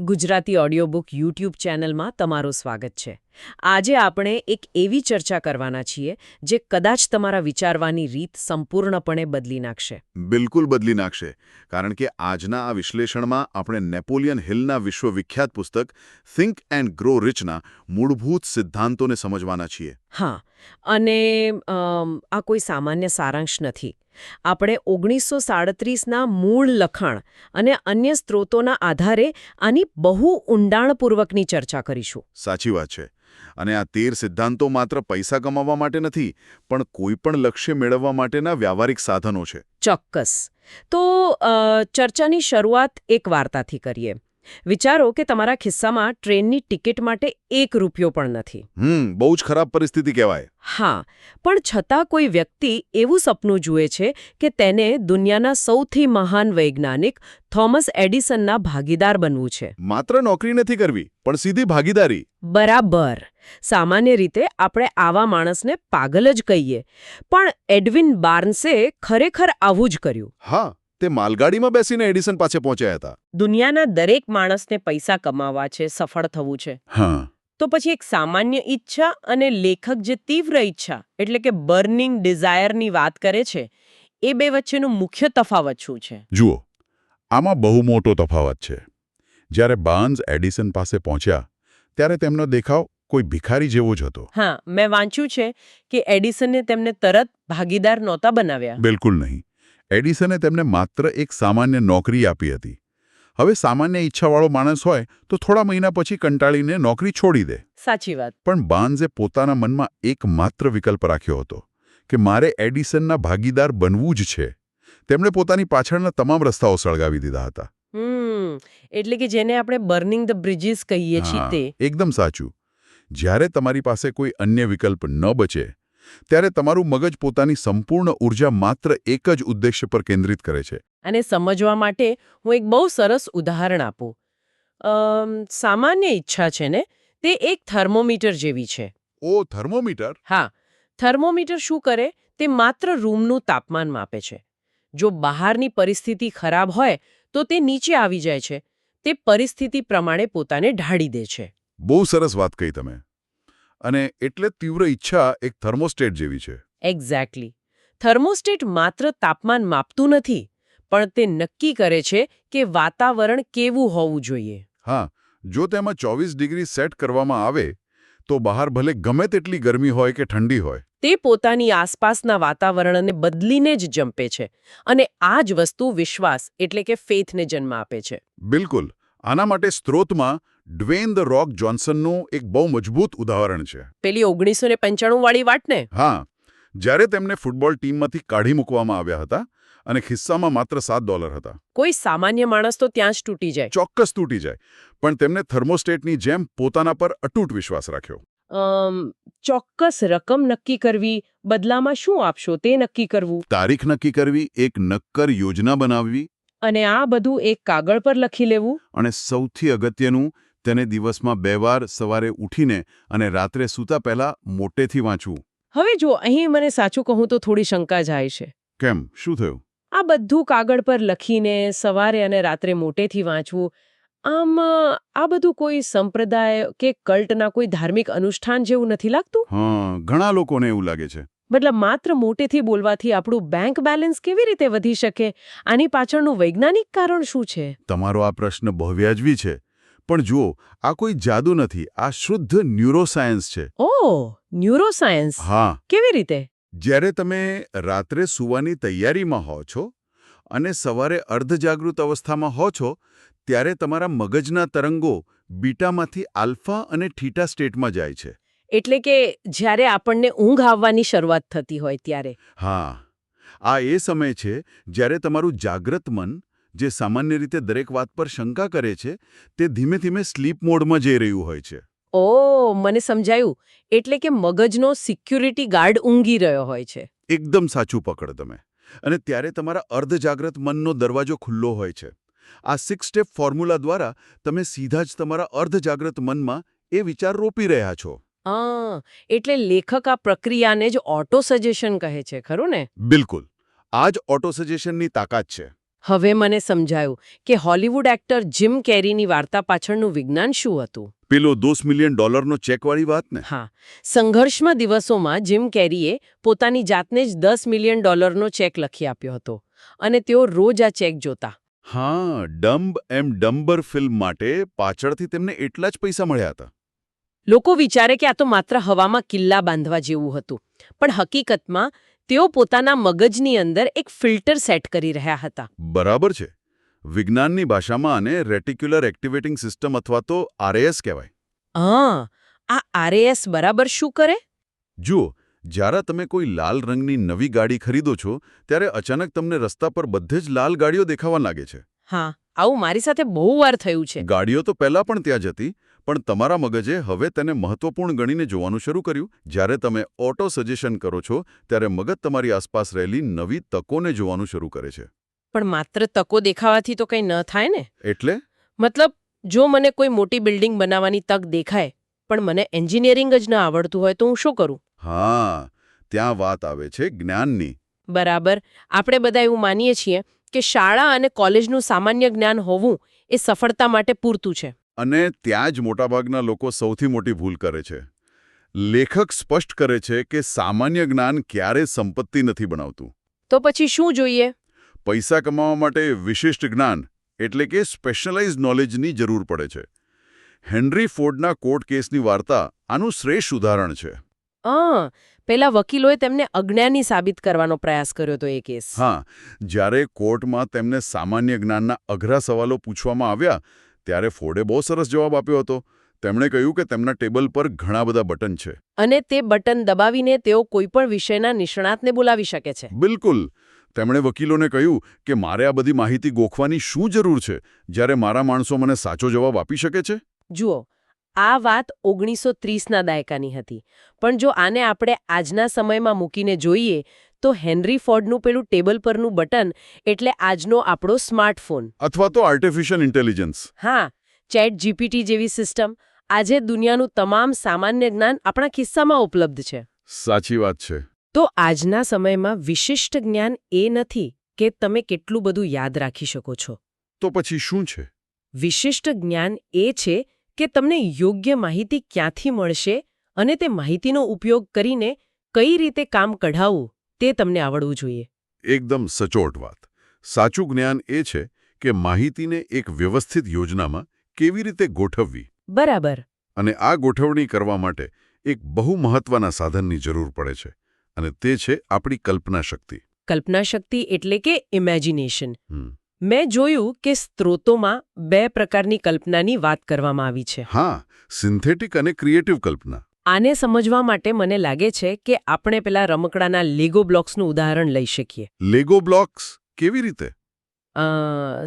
Gujarati audio book YouTube ચેનલમાં તમારું સ્વાગત છે. આજે આપણે એક એવી ચર્ચા કરવાના છીએ જે કદાચ તમારા વિચારવાની રીત સંપૂર્ણપણે બદલી નાખશે. બિલકુલ બદલી નાખશે, કારણ કે આજના આ વિશ્લેષણમાં આપણે નેપોલિયન હિલના વિશ્વવિખ્યાત પુસ્તક થિંક એન્ડ ગ્રો રિચના મૂળભૂત સિદ્ધાંતોને સમજવાના છીએ. હા, અને આ કોઈ સામાન્ય સારાંશ નથી. આપણે 1937ના મૂળ લખાણ અને અન્ય સ્ત્રોતોના આધારે આની બહુ ઊંડાણપૂર્વકની ચર્ચા કરીશું. સાચી વાત છે. અને આ 13 સિદ્ધાંતો માત્ર પૈસા કમાવવા માટે નથી, પણ કોઈપણ લક્ષ્ય મેળવવા માટેના વ્યાવહારિક સાધનો છે. ચોક્કસ. તો ચર્ચાની શરૂઆત એક વાર્તાથી કરીએ. વિચારો કે તમારા ખિસ્સામાં ટ્રેનની ટિકિટ માટે 1 રૂપિયો પણ નથી. બહુ જ ખરાબ પરિસ્થિતિ કહેવાય. હા, પણ છતાં કોઈ વ્યક્તિ એવું સપનું જુએ છે કે તેને દુનિયાના સૌથી મહાન વૈજ્ઞાનિક થોમસ એડિસનના ભાગીદાર બનવું છે. માત્ર નોકરી નથી કરવી, પણ સીધી ભાગીદારી. બરાબર. સામાન્ય રીતે આપણે આવા માણસને પાગલ જ કહીએ, પણ એડવિન બાર્ન્સે ખરેખર આવું જ કર્યું. હા, તે માલગાડીમાં બેસીને એડિસન પાસે પહોંચ્યા હતા. દુનિયાના દરેક માણસને પૈસા કમાવા છે, સફળ થવું છે. હા. તો પછી એક સામાન્ય ઈચ્છા અને લેખક જે તીવ્ર ઈચ્છા એટલે કે બર્નિંગ ડિઝાયરની વાત કરે છે, એ બે વચ્ચેનું મુખ્ય તફાવત શું છે? જુઓ, આમાં બહુ મોટો તફાવત છે. જ્યારે બાર્ન્સ એડિસન પાસે પહોંચ્યા ત્યારે તેમનો દેખાવ કોઈ ભિખારી જેવો જ હતો. હા, મેં વાંચ્યું છે કે એડિસને તેમને તરત ભાગીદાર નહોતા બનાવ્યા. બિલકુલ નહીં. એડિસને તેમને માત્ર એક સામાન્ય નોકરી આપી હતી. હવે સામાન્ય ઈચ્છાવાળો માણસ હોય તો થોડા મહિના પછી કંટાળીને નોકરી છોડી દે. સાચી વાત. પણ બાર્ન્સે પોતાના મનમાં એકમાત્ર વિકલ્પ રાખ્યો હતો કે મારે એડિસનના ભાગીદાર બનવું જ છે. તેમણે પોતાની પાછળના તમામ રસ્તાઓ સળગાવી દીધા હતા. એટલે કે જેને આપણે બર્નિંગ ધ બ્રિજીસ કહીએ છીએ તે. એકદમ સાચું. જ્યારે તમારી પાસે કોઈ અન્ય વિકલ્પ ન બચે ત્યારે તમારું મગજ પોતાની સંપૂર્ણ ઊર્જા માત્ર એક જ ઉદ્દેશ્ય પર કેન્દ્રિત કરે છે. અને સમજવા માટે હું એક બહુ સરસ ઉદાહરણ આપું. સામાન્ય ઈચ્છા છે ને, તે એક થર્મોમીટર જેવી છે. ઓ, થર્મોમીટર? હા, થર્મોમીટર શું કરે? તે માત્ર રૂમનું તાપમાન માપે છે. જો બહારની પરિસ્થિતિ ખરાબ હોય તો તે નીચે આવી જાય છે. તે પરિસ્થિતિ પ્રમાણે પોતાને ઢાળી દે છે. બહુ સરસ વાત કહી તમે. અને એટલે તીવ્ર ઈચ્છા એક થર્મોસ્ટેટ જેવી છે. એક્ઝેક્ટલી. થર્મોસ્ટેટ માત્ર તાપમાન માપતું નથી, પણ તે નક્કી કરે છે કે વાતાવરણ કેવું હોવું જોઈએ. હા, જો તેમાં 24 ડિગ્રી સેટ કરવામાં આવે તો બહાર ભલે ગમે તેટલી ગરમી હોય કે ઠંડી હોય, તે પોતાની આસપાસના વાતાવરણને બદલીને જ જંપે છે. અને આ જ વસ્તુ વિશ્વાસ એટલે કે ફેથને જન્મ આપે છે. બિલકુલ. આના માટે સ્ત્રોતમાં ડ્વેન ધ રોક જોન્સનનું એક બહુ મજબૂત ઉદાહરણ છે. પેલી 1995 વાળી વાત ને? હા, જ્યારે તેમને ફૂટબોલ ટીમમાંથી કાઢી મૂકવામાં આવ્યા હતા અને ખિસ્સામાં માત્ર $7 હતા. કોઈ સામાન્ય માણસ તો ત્યાં જ તૂટી જાય. ચોક્કસ તૂટી જાય. પણ તેમને થર્મોસ્ટેટની જેમ પોતાના પર અતૂટ વિશ્વાસ રાખ્યો. ચોક્કસ રકમ નક્કી કરવી, બદલામાં શું આપશો તે નક્કી કરવું. તારીખ નક્કી કરવી, એક નક્કર યોજના બનાવવી. અને આ બધું એક કાગળ પર લખી લેવું. અને સૌથી અગત્યનું, તેને દિવસમાં 2 વાર સવારે ઉઠીને અને રાત્રે સૂતા પહેલા મોટેથી વાંચવું. હવે જો અહીં મને સાચું કહું તો થોડી શંકા જાય છે. કેમ? શું થયું? આ બધું કાગળ પર લખીને સવારે અને રાત્રે મોટેથી વાંચવું, આમ આ બધું કોઈ સંપ્રદાય કે કલ્ટના કોઈ ધાર્મિક અનુષ્ઠાન જેવું નથી લાગતું? હા, ઘણા લોકોને એવું લાગે છે. મતલબ માત્ર મોટેથી બોલવાથી આપણું બેંક બેલેન્સ કેવી રીતે વધી શકે? આની પાછળનું વૈજ્ઞાનિક કારણ શું છે? તમારો આ પ્રશ્ન બહુ વ્યાજબી છે. પણ જુઓ, આ કોઈ જાદુ નથી. આ શુદ્ધ ન્યુરોસાયન્સ છે. ઓહ, ન્યુરોસાયન્સ. હા. કેવી રીતે? જ્યારે તમે રાત્રે સૂવાની તૈયારીમાં હો છો અને સવારે અર્ધજાગૃત અવસ્થામાં હો છો, ત્યારે તમારા મગજના તરંગો બીટામાંથી આલ્ફા અને થીટા સ્ટેટમાં જાય છે. એટલે કે જ્યારે આપણને ઊંઘ આવવાની શરૂઆત થતી હોય ત્યારે. હા, આ એ સમય છે જ્યારે તમારું જાગ્રત મન, જે સામાન્ય રીતે દરેક વાત પર શંકા કરે છે, તે ધીમે ધીમે સ્લીપ મોડમાં જઈ રહ્યું હોય છે. ઓહ, મને સમજાયું. એટલે કે મગજનો સિક્યુરિટી ગાર્ડ ઊંઘી રહ્યો હોય છે. એકદમ સાચું પકડ તમે. અને ત્યારે તમારા અર્ધજાગ્રત મનનો દરવાજો ખુલ્લો હોય છે. આ 6 સ્ટેપ ફોર્મ્યુલા દ્વારા તમે સીધા જ તમારા અર્ધજાગ્રત મનમાં એ વિચાર રોપી રહ્યા છો. એટલે લેખક આ પ્રક્રિયાને જ ઓટો સજેશન કહે છે, ખરું ને? બિલકુલ. આ જ ઓટો સજેશનની તાકાત છે. હવે મને સમજાયું કે હોલિવૂડ એક્ટર જિમ કેરીની વાર્તા પાછળનું વિજ્ઞાન શું હતું. પેલો $10 મિલિયન ચેકવાળી વાત ને? હા, સંઘર્ષમાં દિવસોમાં જિમ કેરીએ પોતાની જાતને જ $10 મિલિયન ચેક લખી આપ્યો હતો અને તેઓ રોજ આ ચેક જોતા. હા, ડમ્બ એમ ડમ્બર ફિલ્મ માટે પાછળથી તેમને એટલા જ પૈસા મળ્યા હતા. લોકો વિચારે કે આ તો માત્ર હવામાં કિલ્લા બાંધવા જેવું હતું, પણ હકીકતમાં તેઓ પોતાના મગજની અંદર એક ફિલ્ટર સેટ કરી રહ્યા હતા. બરાબર છે. વિજ્ઞાનની ભાષામાં આને રેટિક્યુલર એક્ટિવેટિંગ સિસ્ટમ અથવા તો RAS કહેવાય. આ RAS બરાબર શું કરે? જુઓ, જ્યારે તમે કોઈ લાલ રંગની નવી ગાડી ખરીદો છો ત્યારે અચાનક તમને રસ્તા પર બધે જ લાલ ગાડીઓ દેખાવા લાગે છે. હા, આવું મારી સાથે બહુ વાર થયું છે. ગાડીઓ તો પહેલા પણ ત્યાં જ હતી, પણ તમારા મગજે હવે તેને મહત્વપૂર્ણ ગણીને જોવાનું શરૂ કર્યું. જ્યારે તમે ઓટો સજેશન કરો છો ત્યારે મગજ તમારી આસપાસ રહેલી નવી તકોને જોવાનું શરૂ કરે છે. પણ માત્ર તકો દેખાવાથી તો કંઈ ન થાય ને? એટલે મતલબ, જો મને કોઈ મોટી બિલ્ડિંગ બનાવવાની તક દેખાય પણ મને એન્જિનિયરિંગ જ ન આવડતું હોય તો હું શું કરું? હા, ત્યાં વાત આવે છે જ્ઞાનની. બરાબર. આપણે બધા એવું માનીએ છીએ કે શાળા અને કોલેજનું સામાન્ય જ્ઞાન હોવું એ સફળતા માટે પૂરતું છે. અને ત્યાં જ મોટાભાગના લોકો સૌથી મોટી ભૂલ કરે છે. લેખક સ્પષ્ટ કરે છે કે સામાન્ય જ્ઞાન ક્યારે સંપત્તિ નથી બનાવતું. તો પછી શું જોઈએ? પૈસા કમાવા માટે વિશિષ્ટ જ્ઞાન એટલે કે સ્પેશિયલાઇઝ્ડ નોલેજની જરૂર પડે છે. હેનરી ફોર્ડના કોર્ટ કેસની વાર્તા આનું શ્રેષ્ઠ ઉદાહરણ છે. પેલા વકીલોએ તેમને અજ્ઞાની સાબિત કરવાનો પ્રયાસ કર્યો હતો એ કેસ. હા, જ્યારે કોર્ટમાં તેમને સામાન્ય જ્ઞાનના અઘરા સવાલો પૂછવામાં આવ્યા ત્યારે ફોર્ડે બહુ સરસ જવાબ આપ્યો હતો. તેમણે કહ્યું કે તેમના ટેબલ પર ઘણા બધા બટન છે. અને તે બટન દબાવીને તેઓ કોઈપણ વિષયના નિષ્ણાતને બોલાવી શકે છે. બિલકુલ. તેમણે વકીલોને કહ્યું કે મારે આ બધી માહિતી ગોખવાની શું જરૂર છે જ્યારે મારા માણસો મને સાચો જવાબ આપી શકે છે? જુઓ, આ વાત 1930ના દાયકાની હતી, પણ જો આને આપણે આજના સમયમાં મૂકીને જોઈએ તો હેનરી ફોર્ડનું પેલું ટેબલ પરનું બટન એટલે આજનો આપણો સ્માર્ટફોન. અથવા તો આર્ટિફિશિયલ ઇન્ટેલિજન્સ. હા, ChatGPT જેવી સિસ્ટમ આજે દુનિયાનું તમામ સામાન્ય જ્ઞાન આપણા ખિસ્સામાં ઉપલબ્ધ છે. સાચી વાત છે. તો આજના સમયમાં વિશિષ્ટ જ્ઞાન એ નથી કે તમે કેટલું બધું યાદ રાખી શકો છો. તો પછી શું છે? વિશિષ્ટ જ્ઞાન એ છે કે તમને યોગ્ય માહિતી ક્યાંથી મળશે અને તે માહિતીનો ઉપયોગ કરીને કઈ રીતે કામ કઢાવવું તે તમને આવડવું જોઈએ. એકદમ સચોટ વાત. સાચું જ્ઞાન એ છે કે માહિતીને એક વ્યવસ્થિત યોજનામાં કેવી રીતે ગોઠવવી. બરાબર. અને આ ગોઠવણી કરવા માટે એક બહુ મહત્વના સાધનની જરૂર પડે છે, અને તે છે આપણી કલ્પના શક્તિ. કલ્પના શક્તિ એટલે કે ઇમેજિનેશન. મેં જોયું કે સ્ત્રોતોમાં 2 પ્રકારની કલ્પનાની વાત કરવામાં આવી છે. હા, સિન્થેટિક અને ક્રિએટિવ કલ્પના. આને સમજવા માટે મને લાગે છે કે આપણે પેલા રમકડાના લેગો બ્લોક્સનું ઉદાહરણ લઈ શકીએ. લેગો બ્લોક્સ કેવી રીતે?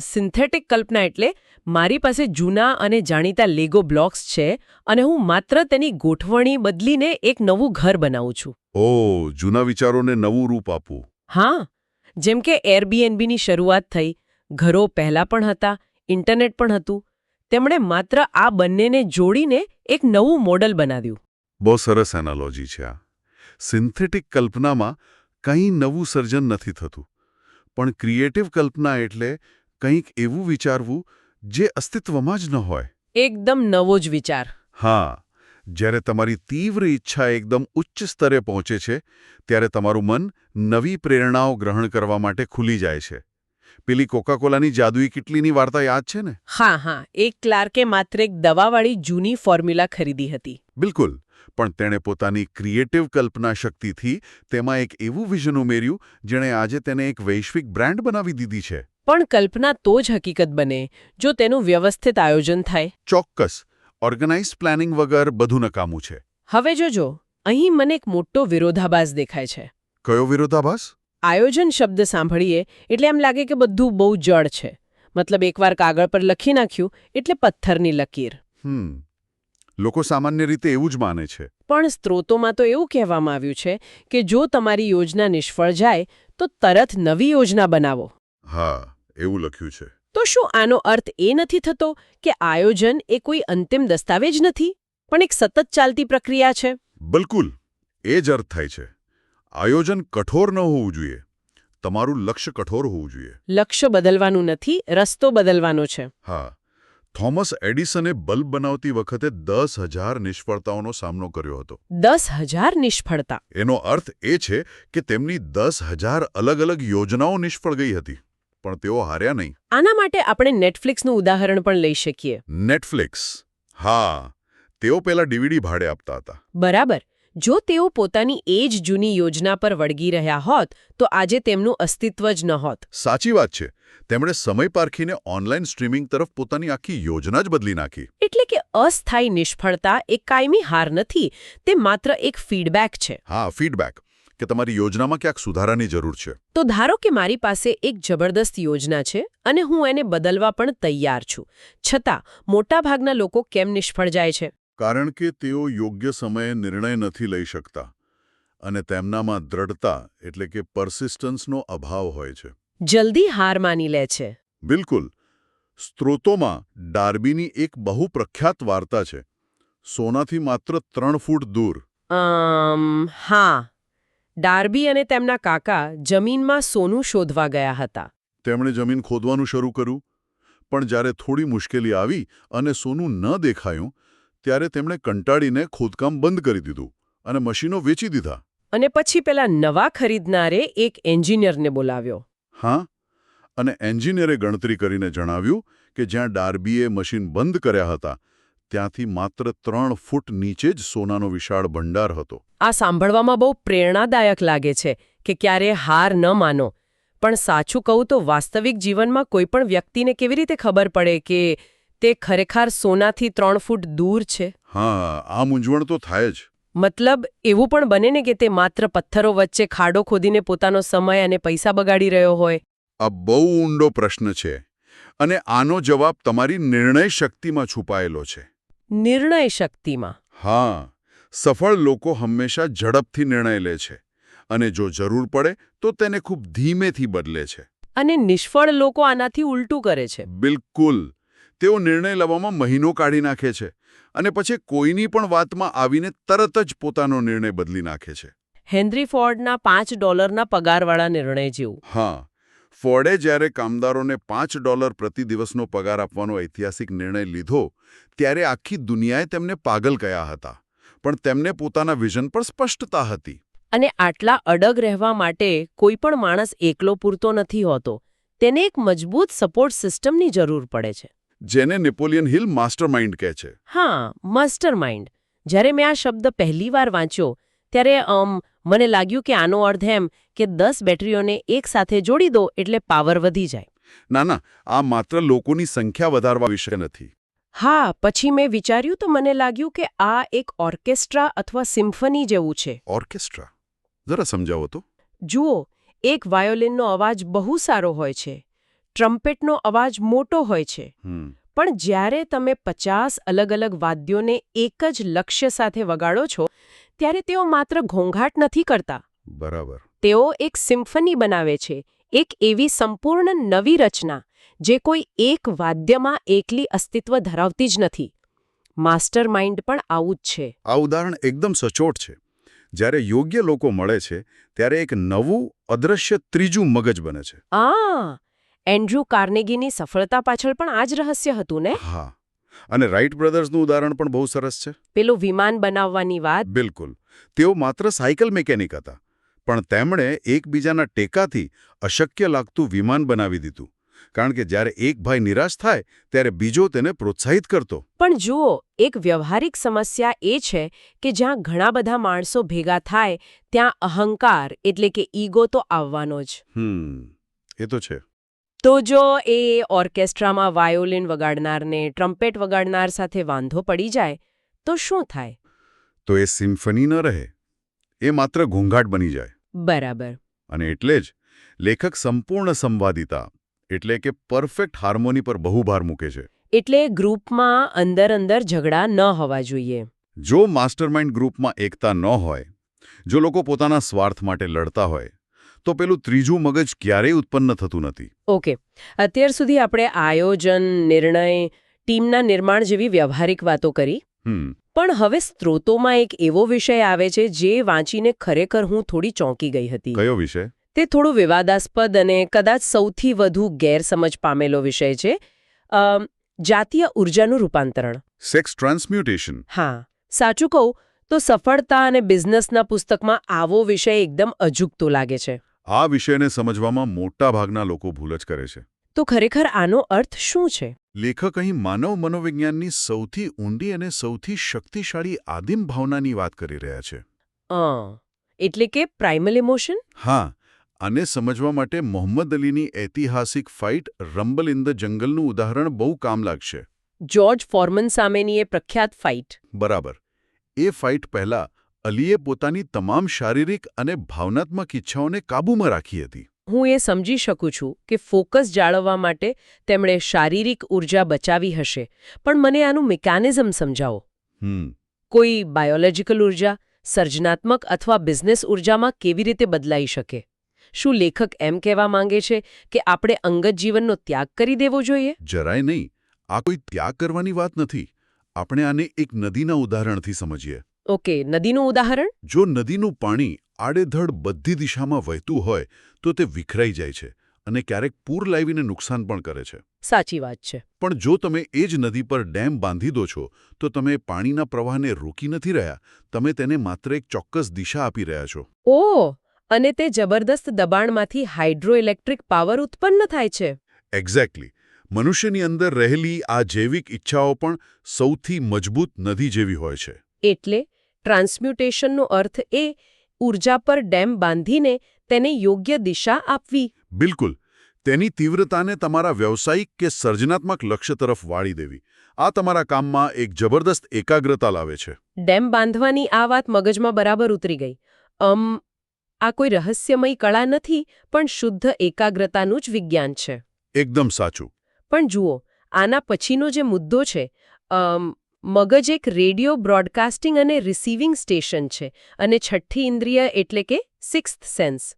સિન્થેટિક કલ્પના એટલે મારી પાસે જૂના અને જાણીતા લેગો બ્લોક્સ છે અને હું માત્ર તેની ગોઠવણી બદલીને એક નવું ઘર બનાવું છું. ઓહ, જૂના વિચારોને નવું રૂપ આપવું. હા, જેમ કે એરબીએનબીની શરૂઆત થઈ, ઘરો પહેલા પણ હતા, ઇન્ટરનેટ પણ હતું. તેમણે માત્ર આ બંનેને જોડીને એક નવું મોડલ બનાવ્યું. બહુ સરસ એનાલોજી છે આ. સિન્થેટિક કલ્પનામાં કંઈ નવું સર્જન નથી થતું, પણ ક્રિએટિવ કલ્પના એટલે કંઈક એવું વિચારવું જે અસ્તિત્વમાં જ ન હોય. એકદમ નવો જ વિચાર. હા, જ્યારે તમારી તીવ્ર ઈચ્છા એકદમ ઉચ્ચ સ્તરે પહોંચે છે ત્યારે તમારું મન નવી પ્રેરણાઓ ગ્રહણ કરવા માટે ખુલી જાય છે. પેલી કોકાકોલાની જાદુઈ કિટલીની વાર્તા યાદ છે ને? હા, એક ક્લાર્કે માત્ર એક દવાવાળી જૂની ફોર્મ્યુલા ખરીદી હતી. બિલકુલ. પણ તેણે પોતાની ક્રિએટિવ કલ્પના શક્તિથી તેમાં એક એવું વિઝન ઉમેર્યું જેણે આજે તેને એક વૈશ્વિક બ્રાન્ડ બનાવી દીધી છે. પણ કલ્પના તો જ હકીકત બને જો તેનું વ્યવસ્થિત આયોજન થાય. ચોક્કસ. ઓર્ગેનાઇઝ પ્લાનિંગ વગર બધું નકામું છે. હવે જોજો, અહીં મને એક મોટો વિરોધાભાસ દેખાય છે. કયો વિરોધાભાસ? આયોજન શબ્દ સાંભળીએ એટલે એમ લાગે કે બધું બહુ જડ છે. મતલબ એકવાર કાગળ પર લખી નાખ્યું એટલે પથ્થરની લકીર. લોકો સામાન્ય રીતે એવું જ માને છે. પણ સ્ત્રોતોમાં તો એવું કહેવામાં આવ્યું છે કે જો તમારી યોજના નિષ્ફળ જાય તો તરત નવી યોજના બનાવો. હા, એવું લખ્યું છે. તો શું આનો અર્થ એ નથી થતો કે આયોજન એ કોઈ અંતિમ દસ્તાવેજ નથી, પણ એક સતત ચાલતી પ્રક્રિયા છે? બિલકુલ. એ જ અર્થ થાય છે. આયોજન કઠોર ન હોવું જોઈએ. તમારું લક્ષ્ય કઠોર હોવું જોઈએ. લક્ષ્ય બદલવાનું નથી, રસ્તો બદલવાનો છે. હા, થોમસ એડિસને બલ્બ બનાવતી વખતે 10,000 નિષ્ફળતાઓનો સામનો કર્યો હતો. 10,000 નિષ્ફળતા. એનો અર્થ એ છે કે તેમની 10,000 અલગ અલગ યોજનાઓ નિષ્ફળ ગઈ હતી, પણ તેઓ હાર્યા નહીં. આના માટે આપણે નેટફ્લિક્સનું ઉદાહરણ પણ લઈ શકીએ. નેટફ્લિક્સ, હા, તેઓ પહેલા ડીવીડી ભાડે આપતા હતા. બરાબર. જો તેઓ પોતાની એ જ જૂની યોજના પર વળગી રહ્યા હોત તો આજે તેમનું અસ્તિત્વ જ ન હોત. સાચી વાત છે. તેમણે સમય પારખીને ઓનલાઈન સ્ટ્રીમિંગ તરફ પોતાની આખી યોજના જ બદલી નાખી. એટલે કે અસ્થાયી નિષ્ફળતા એક કાયમી હાર નથી, તે માત્ર એક ફીડબેક છે. હા, ફીડબેક કે તમારી યોજનામાં ક્યાંક સુધારાની જરૂર છે. તો ધારો કે મારી પાસે એક જબરદસ્ત યોજના છે અને હું એને બદલવા પણ તૈયાર છું. છતાં મોટાભાગના લોકો કેમ નિષ્ફળ જાય છે? કારણ કે તેઓ યોગ્ય સમયે નિર્ણય નથી લઈ શકતા અને તેમનામાં દ્રઢતા એટલે કે પરસિસ્ટન્સનો અભાવ હોય છે. જલ્દી હાર માની લે છે. બિલકુલ. સ્ત્રોતોમાં ડાર્બીની એક બહુ પ્રખ્યાત વાર્તા છે. સોનાથી માત્ર 3 ફૂટ દૂર. હા. ડાર્બી અને તેમના કાકા જમીનમાં સોનું શોધવા ગયા હતા. તેમણે જમીન ખોદવાનું શરૂ કર્યું, પણ જ્યારે થોડી મુશ્કેલી આવી અને સોનું ન દેખાયું, ત્યારે તેમણે કંટાળીને ખોદકામ બંધ કરી દીધું અને મશીનો વેચી દીધા. અને પછી પેલા નવા ખરીદનારે એક એન્જિનિયરને બોલાવ્યો. હા, અને એન્જિનિયરે ગણતરી કરીને જણાવ્યું કે જ્યાં ડાર્બીએ મશીન બંધ કર્યા હતા ત્યાંથી માત્ર 3 ફૂટ નીચે જ સોનાનો વિશાળ ભંડાર હતો. આ સાંભળવામાં બહુ પ્રેરણાદાયક લાગે છે કે ક્યારે હાર ન માનો. પણ સાચું કહું તો વાસ્તવિક જીવનમાં કોઈ પણ વ્યક્તિને કેવી રીતે ખબર પડે કે તે ખરેખર સોનાથી 3 ફૂટ દૂર છે? હા, આ મૂંઝવણ તો થાય જ. મતલબ એવું પણ બને ને કે તે માત્ર પથ્થરો વચ્ચે ખાડો ખોદીને પોતાનો સમય અને પૈસા બગાડી રહ્યો હોય. આ બહુ ઊંડો પ્રશ્ન છે અને આનો જવાબ તમારી નિર્ણય શક્તિમાં છુપાયેલો છે. નિર્ણય શક્તિમાં? હા, સફળ લોકો હંમેશા ઝડપથી નિર્ણય લે છે અને જો જરૂર પડે તો તેને ખૂબ ધીમેથી બદલે છે. અને નિષ્ફળ લોકો આનાથી ઉલટું કરે છે. બિલકુલ. તેઓ નિર્ણય લેવામાં મહિનો કાઢી નાખે છે અને પછી કોઈની પણ વાતમાં આવીને તરત જ પોતાનો નિર્ણય બદલી નાખે છે. હેનરી ફોર્ડના $5 પગારવાળા નિર્ણય જેવું. હા, ફોર્ડે જ્યારે કામદારોને $5 પ્રતિ દિવસનો પગાર આપવાનો ઐતિહાસિક નિર્ણય લીધો ત્યારે આખી દુનિયાએ તેમને પાગલ કહ્યા હતા, પણ તેમને પોતાના વિઝન પર સ્પષ્ટતા હતી. અને આટલા અડગ રહેવા માટે કોઈ પણ માણસ એકલો પૂરતો નથી હોતો. તેને એક મજબૂત સપોર્ટ સિસ્ટમની જરૂર પડે છે. જેને નેપોલિયન હિલ માસ્ટરમાઇન્ડ કહે છે. હા, માસ્ટરમાઇન્ડ. જ્યારે મેં આ શબ્દ પહેલીવાર વાંચ્યો ત્યારે મને લાગ્યું કે આનો અર્થ એમ કે 10 બેટરીઓને એકસાથે જોડી દો એટલે પાવર વધી જાય. ના, આ માત્ર લોકોની સંખ્યા વધારવા વિશે નથી. હા, પછી મેં વિચાર્યું તો મને લાગ્યું કે આ એક ઓર્કેસ્ટ્રા અથવા સિમ્ફની જેવું છે. ઓર્કેસ્ટ્રા? જરા સમજાવો તો. જુઓ, એક વાયોલિનનો અવાજ બહુ સારો હોય છે. ટ્રમ્પેટનો અવાજ મોટો હોય છે. પણ જ્યારે તમે 50 અલગ-અલગ વાદ્યોને એક જ લક્ષ્ય સાથે વગાડો છો ત્યારે તેઓ માત્ર ઘોંઘાટ નથી કરતા. બરાબર. તેઓ એક સિમ્ફની બનાવે છે, એક એવી સંપૂર્ણ નવી રચના જે કોઈ એક વાદ્યમાં એકલી અસ્તિત્વ ધરાવતી જ નથી. માસ્ટરમાઇન્ડ પણ આવું જ છે. આ ઉદાહરણ એકદમ સચોટ છે. જ્યારે યોગ્ય લોકો મળે છે ત્યારે એક નવું અદ્રશ્ય ત્રીજું મગજ બને છે. એન્ડ્રુ કાર્નેગીની સફળતા પાછળ પણ આ જ રહસ્ય હતું ને? હા, અને રાઇટ બ્રધર્સનું ઉદાહરણ પણ બહુ સરસ છે. પેલું વિમાન બનાવવાની વાત. બિલકુલ. તેઓ માત્ર સાયકલ મિકેનિક હતા, પણ તેમણે એકબીજાના ટેકાથી અશક્ય લાગતું વિમાન બનાવી દીધું. કારણ કે જ્યારે એક ભાઈ નિરાશ થાય ત્યારે બીજો તેને પ્રોત્સાહિત કરતો. પણ જુઓ, એક વ્યવહારિક સમસ્યા એ છે કે જ્યાં ઘણા બધા માણસો ભેગા થાય ત્યાં અહંકાર એટલે કે ઈગો તો આવવાનો જ. એ તો છે. તો જો એ ઓર્કેસ્ટ્રામાં વાયોલિન વગાડનારને ટ્રમ્પેટ વગાડનાર સાથે વાંધો પડી જાય તો શું થાય? તો એ સિમ્ફની ન રહે, એ માત્ર ઘોંઘાટ બની જાય. બરાબર. અને એટલે જ લેખક સંપૂર્ણ સંવાદિતા એટલે કે પરફેક્ટ હાર્મોની પર બહુ ભાર મૂકે છે. એટલે ગ્રુપમાં અંદર ઝઘડા ન હોવા જોઈએ. જો માસ્ટરમાઇન્ડ ગ્રુપમાં એકતા ન હોય, જો લોકો પોતાના સ્વાર્થ માટે લડતા હોય, તો પેલું ત્રીજું મગજ ક્યારેય ઉત્પન્ન થતું નથી. ઓકે, અત્યાર સુધી આપણે આયોજન, નિર્ણય, ટીમના નિર્માણ જેવી વ્યવહારિક વાતો કરી. પણ હવે સ્ત્રોતોમાં એક એવો વિષય આવે છે જે વાંચીને ખરેખર હું થોડી ચોંકી ગઈ હતી. કયો વિષય? તે થોડું વિવાદાસ્પદ અને કદાચ સૌથી વધુ ગેરસમજ પામેલો વિષય છે જાતીય ઉર્જાનું રૂપાંતરણ. સેક્સ ટ્રાન્સમ્યુટેશન. હા, સાચું કહું તો સફળતા અને બિઝનેસના પુસ્તકમાં આવો વિષય એકદમ અજુગતો લાગે છે. આ વિષયને સમજવામાં મોટાભાગના લોકો ભૂલ જ કરે છે. તો ખરેખર આનો અર્થ શું છે? લેખક અહીં માનવ મનોવિજ્ઞાનની સૌથી ઊંડી અને સૌથી શક્તિશાળી આદિમ ભાવનાની વાત કરી રહ્યા છે. એટલે કે પ્રાઇમલ ઇમોશન? હા, આને સમજવા માટે મોહમ્મદ અલીની ઐતિહાસિક ફાઇટ રંબલ ઇન ધ જંગલનું ઉદાહરણ બહુ કામ લાગશે. જ્યોર્જ ફોરમન સામેની એ પ્રખ્યાત ફાઇટ. બરાબર. એ ફાઇટ પહેલા અલીએ પોતાની તમામ શારીરિક અને ભાવનાત્મક ઈચ્છાઓને કાબૂમાં રાખી હતી. હું એ સમજી શકું છું કે ફોકસ જાળવવા માટે તેમણે શારીરિક ઉર્જા બચાવી હશે, પણ મને આનું મિકેનિઝમ સમજાવો. કોઈ બાયોલોજિકલ ઉર્જા સર્જનાત્મક અથવા બિઝનેસ ઉર્જામાં કેવી રીતે બદલાઈ શકે? શું લેખક એમ કહેવા માંગે છે કે આપણે અંગત જીવનનો ત્યાગ કરી દેવો જોઈએ? જરાય નહીં. આ કોઈ ત્યાગ કરવાની વાત નથી. આપણે આને એક નદીના ઉદાહરણથી સમજીએ. ઓકે, નદીનું ઉદાહરણ? જો નદીનું પાણી આડેધડ બધી દિશામાં વહેતું હોય તો તે વિખરાઈ જાય છે અને ક્યારેક પૂર લાવીને નુકસાન પણ કરે છે. સાચી વાત છે. પણ જો તમે એ જ નદી પર ડેમ બાંધી દો છો તો તમે પાણીના પ્રવાહને રોકી નથી રહ્યા, તમે તેને માત્ર એક ચોક્કસ દિશા આપી રહ્યા છો. ઓહ, અને તે જબરદસ્ત દબાણમાંથી હાઇડ્રોઇલેક્ટ્રિક પાવર ઉત્પન્ન થાય છે. એક્ઝેક્ટલી. મનુષ્યની અંદર રહેલી આ જૈવિક ઈચ્છાઓ પણ સૌથી મજબૂત નદી જેવી હોય છે. એટલે ટ્રાન્સમ્યુટેશનનો અર્થ એ ઉર્જા પર ડેમ બાંધીને તેને યોગ્ય દિશા આપવી. બિલકુલ. તેની તીવ્રતાને તમારા વ્યવસાયિક કે સર્જનાત્મક લક્ષ્ય તરફ વાળી દેવી. આ તમારા કામમાં એક જબરદસ્ત એકાગ્રતા લાવે છે. ડેમ બાંધવાની આ વાત મગજમાં બરાબર ઉતરી ગઈ. આ કોઈ રહસ્યમય કળા નથી, પણ શુદ્ધ એકાગ્રતાનું જ વિજ્ઞાન છે. એકદમ સાચું. પણ જુઓ, આના પછીનો જે મુદ્દો છે, મગજ એક રેડિયો બ્રોડકાસ્ટિંગ અને રિસીવિંગ સ્ટેશન છે, અને છઠ્ઠી ઇન્દ્રિય એટલે કે સિક્સ્થ સેન્સ.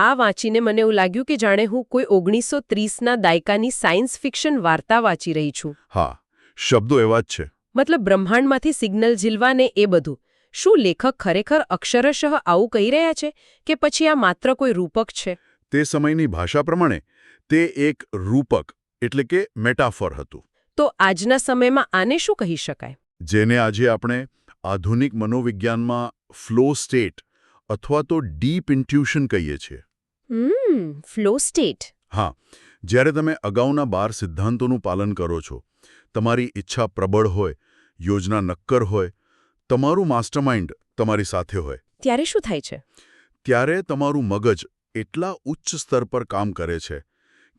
આ વાંચીને મને એવું લાગ્યું કે જાણે હું કોઈ 1930ના દાયકાની સાયન્સ ફિક્શન વાર્તા વાંચી રહી છું. હા, શબ્દો એવા જ છે. મતલબ બ્રહ્માંડમાંથી સિગ્નલ ઝીલવાને એ બધું. શું લેખક ખરેખર અક્ષરશઃ આવું કહી રહ્યા છે કે પછી આ માત્ર કોઈ રૂપક છે? તે સમયની ભાષા પ્રમાણે તે એક રૂપક એટલે કે મેટાફોર હતું. તો આજના સમયમાં આને શું કહી શકાય? જેને આજે આપણે આધુનિક મનોવિજ્ઞાનમાં ફ્લો સ્ટેટ અથવા તો ડીપ ઇન્ટ્યુશન કહીએ છીએ. Flow state. હા, જ્યારે તમે અગાઉના 12 સિદ્ધાંતોનું પાલન કરો છો, તમારી ઈચ્છા પ્રબળ હોય, યોજના નક્કર હોય, તમારું માસ્ટરમાઇન્ડ તમારી સાથે હોય, ત્યારે શું થાય છે? ત્યારે તમારું મગજ એટલા ઉચ્ચ સ્તર પર કામ કરે છે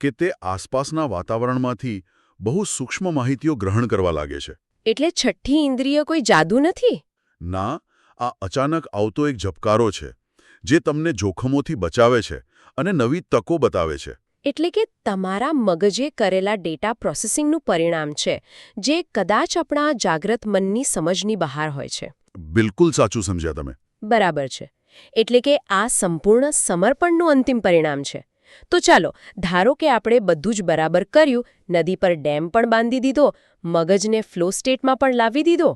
કે તે આસપાસના વાતાવરણમાંથી બહુ સૂક્ષ્મ માહિતીઓ ગ્રહણ કરવા લાગે છે. એટલે છઠ્ઠી ઇન્દ્રિય કોઈ જાદુ નથી? ના, આ અચાનક આવતો એક ઝબકારો છે જે તમને જોખમોથી બચાવે છે અને નવી તકો બતાવે છે. એટલે કે તમારા મગજે કરેલા ડેટા પ્રોસેસિંગનું પરિણામ છે, જે કદાચ આપણા જાગ્રત મનની સમજની બહાર હોય છે. બિલકુલ સાચું સમજ્યા તમે. બરાબર છે. એટલે કે આ સંપૂર્ણ સમર્પણનું અંતિમ પરિણામ છે. તો ચાલો, ધારો કે આપણે બધું જ બરાબર કર્યું, નદી પર ડેમ પણ બાંધી દીધો, મગજને ફ્લો સ્ટેટમાં પણ લાવી દીધો.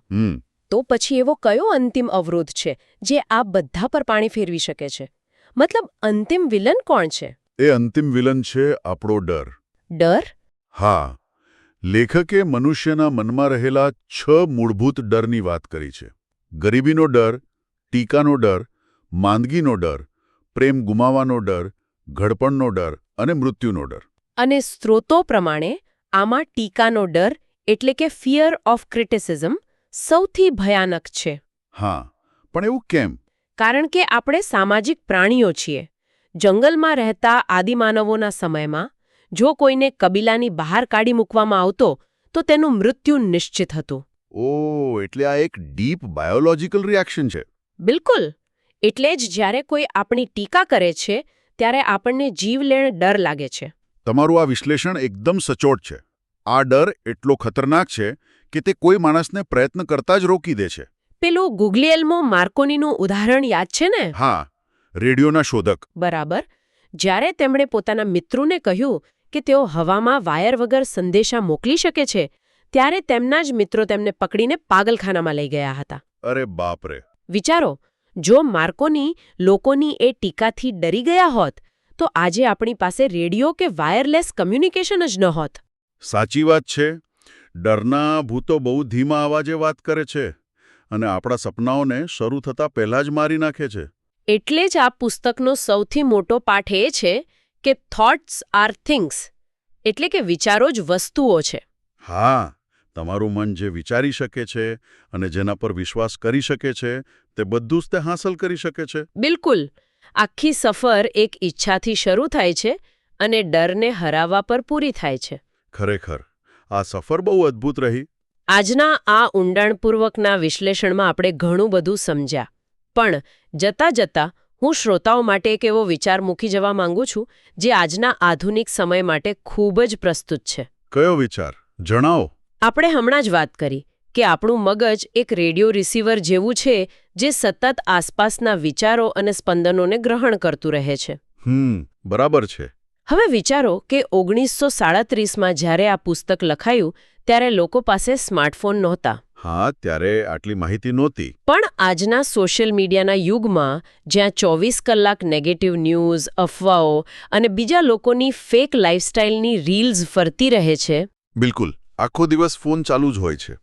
તો પછી એવો કયો અંતિમ અવરોધ છે જે આ બધા પર પાણી ફેરવી શકે છે? મતલબ, અંતિમ વિલન કોણ છે? એ અંતિમ વિલન છે આપણો ડર. ડર? હા, લેખકે મનુષ્યના મનમાં રહેલા 6 મૂળભૂત ડરની વાત કરી છે. ગરીબીનો ડર, ટીકાનો ડર, માંદગીનો ડર, પ્રેમ ગુમાવવાનો ડર, ઘડપણનો ડર અને મૃત્યુનો ડર. અને સ્ત્રોતો પ્રમાણે આમાં ટીકાનો ડર એટલે કે ફિયર ઓફ ક્રિટિસિઝમ સૌથી ભયાનક છે. હા, પણ એવું કેમ? કારણ કે આપણે સામાજિક પ્રાણીઓ છીએ. જંગલમાં રહેતા આદિમાનવોના સમયમાં જો કોઈને કબીલાની બહાર કાઢી મૂકવામાં આવતો તો તેનું મૃત્યુ નિશ્ચિત હતું. ઓહ, એટલે આ એક ડીપ બાયોલોજિકલ રિએક્શન છે. બિલકુલ. એટલે જ જ્યારે કોઈ આપણી ટીકા કરે છે ત્યારે આપણને જીવલેણ ડર લાગે છે. તમારું આ વિશ્લેષણ એકદમ સચોટ છે. આ ડર એટલો ખતરનાક છે કે તે કોઈ માણસને પ્રયત્ન કરતા જ રોકી દે છે. પેલું ગુગ્લિએલ્મો માર્કોનીનું ઉદાહરણ યાદ છે ને? હા, રેડિયોના શોધક. બરાબર. જ્યારે તેમણે પોતાના મિત્રોને કહ્યું કે તેઓ હવામાં વાયર વગર સંદેશા મોકલી શકે છે, ત્યારે તેમના જ મિત્રો તેમને પકડીને પાગલખાનામાં લઈ ગયા હતા. અરે બાપ રે! વિચારો, જો માર્કોની લોકોની એ ટીકાથી ડરી ગયા હોત તો આજે આપણી પાસે રેડિયો કે વાયરલેસ કમ્યુનિકેશન જ ન હોત. સાચી વાત છે. ડરના ભૂતો બહુ ધીમા અવાજે વાત કરે છે અને આપણા સપનાઓને શરૂ થતાં પહેલાં જ મારી નાખે છે. એટલે જ આ પુસ્તકનો સૌથી મોટો પાઠ એ છે કે થોટ્સ આર થિંગ્સ, એટલે કે વિચારો જ વસ્તુઓ છે. હા, તમારું મન જે વિચારી શકે છે અને જેના પર વિશ્વાસ કરી શકે છે તે બધું જ તે હાંસલ કરી શકે છે. બિલકુલ. આખી સફર એક ઈચ્છાથી શરૂ થાય છે અને ડરને હરાવવા પર પૂરી થાય છે. ખરેખર આ સફર બહુ અદ્ભુત રહી. આજના આ ઊંડાણપૂર્વકના વિશ્લેષણમાં આપણે ઘણું બધું સમજ્યા, પણ જતાં જતાં હું શ્રોતાઓ માટે એક એવો વિચાર મૂકી જવા માંગુ છું જે આજના આધુનિક સમય માટે ખૂબ જ પ્રસ્તુત છે. કયો વિચાર? જણાવો. આપણે હમણાં જ વાત કરી કે આપણું મગજ એક રેડિયો રિસીવર જેવું છે જે સતત આસપાસના વિચારો અને સ્પંદનોને ગ્રહણ કરતું રહે છે. બરાબર છે. હવે વિચારો કે 1937માં જ્યારે આ પુસ્તક લખાયું ત્યારે લોકો પાસે સ્માર્ટફોન નહોતા. હા, ત્યારે આટલી માહિતી નહોતી. પણ આજના સોશિયલ મીડિયાના યુગમાં જ્યાં 24 કલાક નેગેટિવ ન્યૂઝ, અફવાઓ અને બીજા લોકોની ફેક લાઇફસ્ટાઇલની રીલ્સ ફરતી રહે છે. બિલકુલ. આખો દિવસ ફોન ચાલુ જ હોય છે.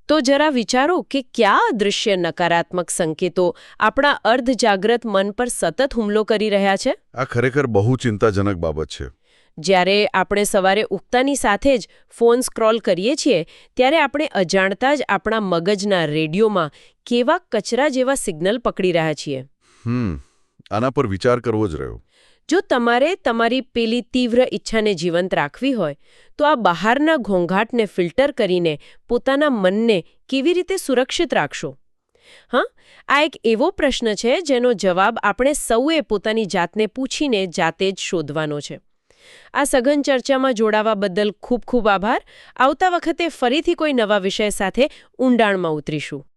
તો જરા વિચારો કે કયા અદૃશ્ય નકારાત્મક સંકેતો આપણા અર્ધજાગ્રત મન પર સતત હુમલો કરી રહ્યા છે. આ ખરેખર બહુ ચિંતાજનક બાબત છે. જ્યારે આપણે સવારે ઉઠતાની સાથે જ ફોન સ્ક્રોલ કરીએ છીએ ત્યારે આપણે અજાણતા જ આપણા મગજના રેડિયોમાં કેવા કચરા જેવા સિગ્નલ પકડી રહ્યા છીએ. આના પર વિચાર કરવો જ રહ્યો. જો તમારે તમારી પેલી તીવ્ર ઈચ્છાને જીવંત રાખવી હોય તો આ બહારના ઘોંઘાટને ફિલ્ટર કરીને પોતાના મનને કેવી રીતે સુરક્ષિત રાખશો? આ એક એવો પ્રશ્ન છે જેનો જવાબ આપણે સૌએ પોતાની જાતને પૂછીને જાતે જ શોધવાનો છે. આ સઘન ચર્ચામાં જોડાવા બદલ ખૂબ ખૂબ આભાર. આવતા વખતે ફરીથી કોઈ નવા વિષય સાથે ઊંડાણમાં ઉતરીશું.